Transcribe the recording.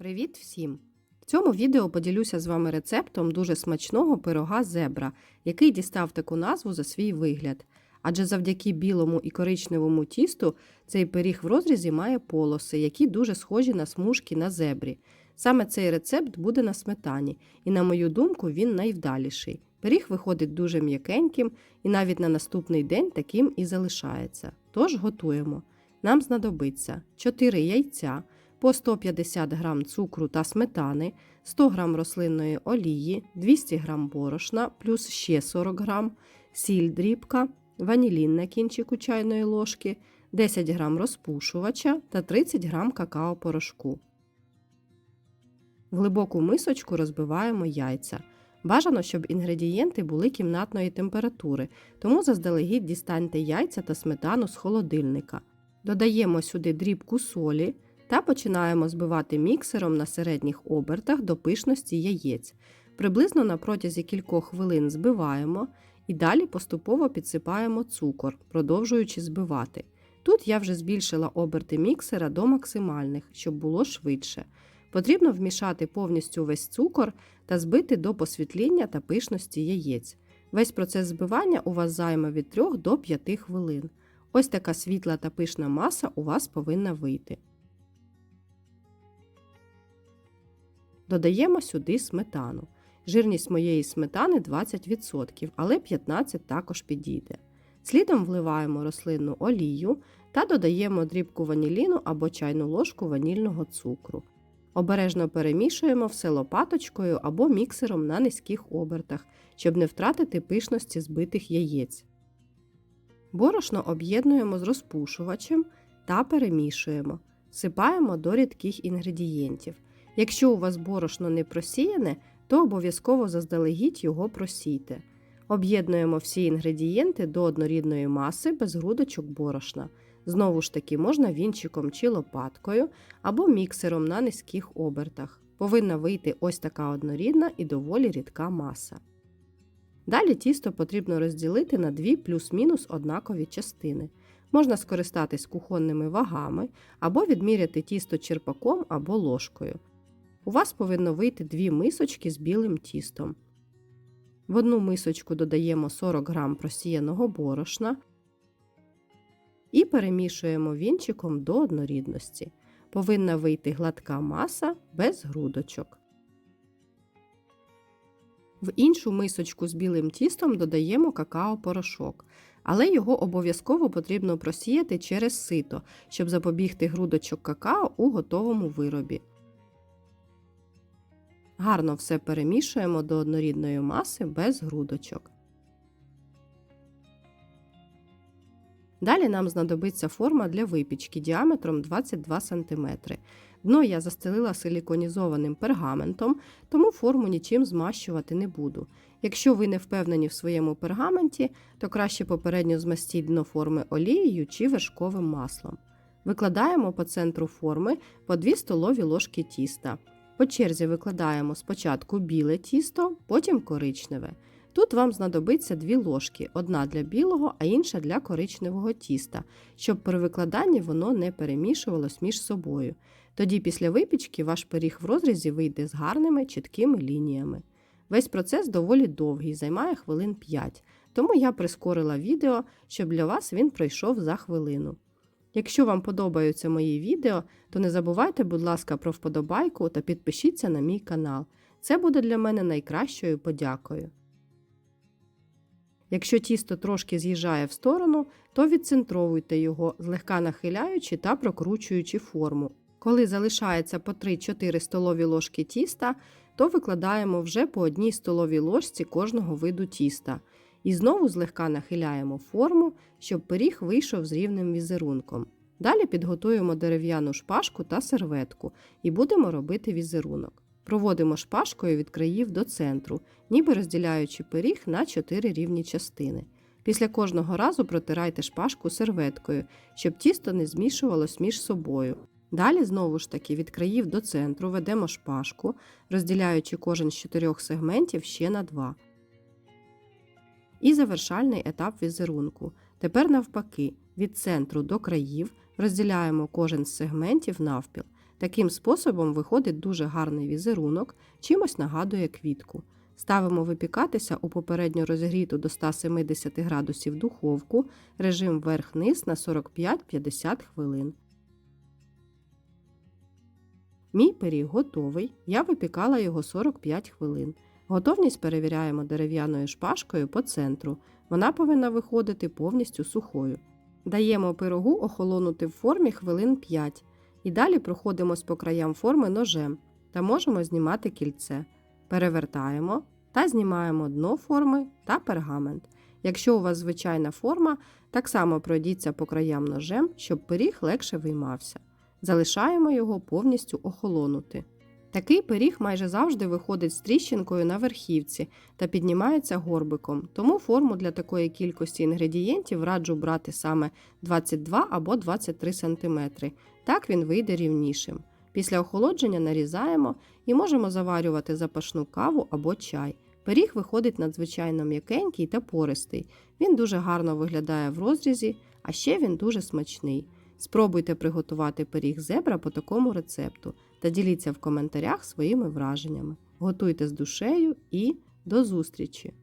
Привіт всім! В цьому відео поділюся з вами рецептом дуже смачного пирога зебра, який дістав таку назву за свій вигляд. Адже завдяки білому і коричневому тісту цей пиріг в розрізі має полоси, які дуже схожі на смужки на зебрі. Саме цей рецепт буде на сметані, і на мою думку він найвдаліший. Пиріг виходить дуже м'якеньким і навіть на наступний день таким і залишається. Тож готуємо. Нам знадобиться 4 яйця, по 150 г цукру та сметани, 100 г рослинної олії, 200 г борошна, плюс ще 40 г, сіль дрібка, ванілін на кінчику чайної ложки, 10 г розпушувача та 30 г какао-порошку. В глибоку мисочку розбиваємо яйця. Бажано, щоб інгредієнти були кімнатної температури, тому заздалегідь дістаньте яйця та сметану з холодильника. Додаємо сюди дрібку солі та починаємо збивати міксером на середніх обертах до пишності яєць. Приблизно на протязі кількох хвилин збиваємо і далі поступово підсипаємо цукор, продовжуючи збивати. Тут я вже збільшила оберти міксера до максимальних, щоб було швидше. Потрібно вмішати повністю весь цукор та збити до посвітління та пишності яєць. Весь процес збивання у вас займе від 3 до 5 хвилин. Ось така світла та пишна маса у вас повинна вийти. Додаємо сюди сметану. Жирність моєї сметани 20%, але 15% також підійде. Слідом вливаємо рослинну олію та додаємо дрібку ваніліну або чайну ложку ванільного цукру. Обережно перемішуємо все лопаточкою або міксером на низьких обертах, щоб не втратити пишності збитих яєць. Борошно об'єднуємо з розпушувачем та перемішуємо. Всипаємо до рідких інгредієнтів. Якщо у вас борошно не просіяне, то обов'язково заздалегідь його просійте. Об'єднуємо всі інгредієнти до однорідної маси без грудочок борошна. Знову ж таки, можна вінчиком чи лопаткою або міксером на низьких обертах. Повинна вийти ось така однорідна і доволі рідка маса. Далі тісто потрібно розділити на 2 плюс-мінус однакові частини. Можна скористатись кухонними вагами або відміряти тісто черпаком або ложкою. У вас повинно вийти 2 мисочки з білим тістом. В одну мисочку додаємо 40 г просіяного борошна і перемішуємо вінчиком до однорідності. Повинна вийти гладка маса без грудочок. В іншу мисочку з білим тістом додаємо какао-порошок, але його обов'язково потрібно просіяти через сито, щоб запобігти грудочок какао у готовому виробі. Гарно все перемішуємо до однорідної маси без грудочок. Далі нам знадобиться форма для випічки діаметром 22 см. Дно я застелила силіконізованим пергаментом, тому форму нічим змащувати не буду. Якщо ви не впевнені в своєму пергаменті, то краще попередньо змастіть дно форми олією чи вершковим маслом. Викладаємо по центру форми по 2 столові ложки тіста. По черзі викладаємо спочатку біле тісто, потім коричневе. Тут вам знадобиться 2 ложки, одна для білого, а інша для коричневого тіста, щоб при викладанні воно не перемішувалось між собою. Тоді після випічки ваш пиріг в розрізі вийде з гарними чіткими лініями. Весь процес доволі довгий, займає хвилин 5, тому я прискорила відео, щоб для вас він пройшов за хвилину. Якщо вам подобаються мої відео, то не забувайте, будь ласка, про вподобайку та підпишіться на мій канал. Це буде для мене найкращою подякою. Якщо тісто трошки з'їжджає в сторону, то відцентровуйте його, злегка нахиляючи та прокручуючи форму. Коли залишається по 3-4 столові ложки тіста, то викладаємо вже по 1 столовій ложці кожного виду тіста. І знову злегка нахиляємо форму, щоб пиріг вийшов з рівним візерунком. Далі підготуємо дерев'яну шпажку та серветку і будемо робити візерунок. Проводимо шпажкою від країв до центру, ніби розділяючи пиріг на 4 рівні частини. Після кожного разу протирайте шпажку серветкою, щоб тісто не змішувалось між собою. Далі знову ж таки від країв до центру ведемо шпажку, розділяючи кожен з 4 сегментів ще на 2. І завершальний етап візерунку. Тепер навпаки, від центру до країв розділяємо кожен з сегментів навпіл. Таким способом виходить дуже гарний візерунок, чимось нагадує квітку. Ставимо випікатися у попередньо розігріту до 170 градусів духовку, режим вверх-низ на 45-50 хвилин. Мій пиріг готовий, я випікала його 45 хвилин. Готовність перевіряємо дерев'яною шпажкою по центру, вона повинна виходити повністю сухою. Даємо пирогу охолонути в формі хвилин 5 і далі проходимось по краям форми ножем та можемо знімати кільце. Перевертаємо та знімаємо дно форми та пергамент. Якщо у вас звичайна форма, так само пройдіться по краям ножем, щоб пиріг легше виймався. Залишаємо його повністю охолонути. Такий пиріг майже завжди виходить з тріщинкою на верхівці та піднімається горбиком, тому форму для такої кількості інгредієнтів раджу брати саме 22 або 23 см. Так він вийде рівнішим. Після охолодження нарізаємо і можемо заварювати запашну каву або чай. Пиріг виходить надзвичайно м'якенький та пористий. Він дуже гарно виглядає в розрізі, а ще він дуже смачний. Спробуйте приготувати пиріг зебра по такому рецепту та діліться в коментарях своїми враженнями. Готуйте з душею і до зустрічі!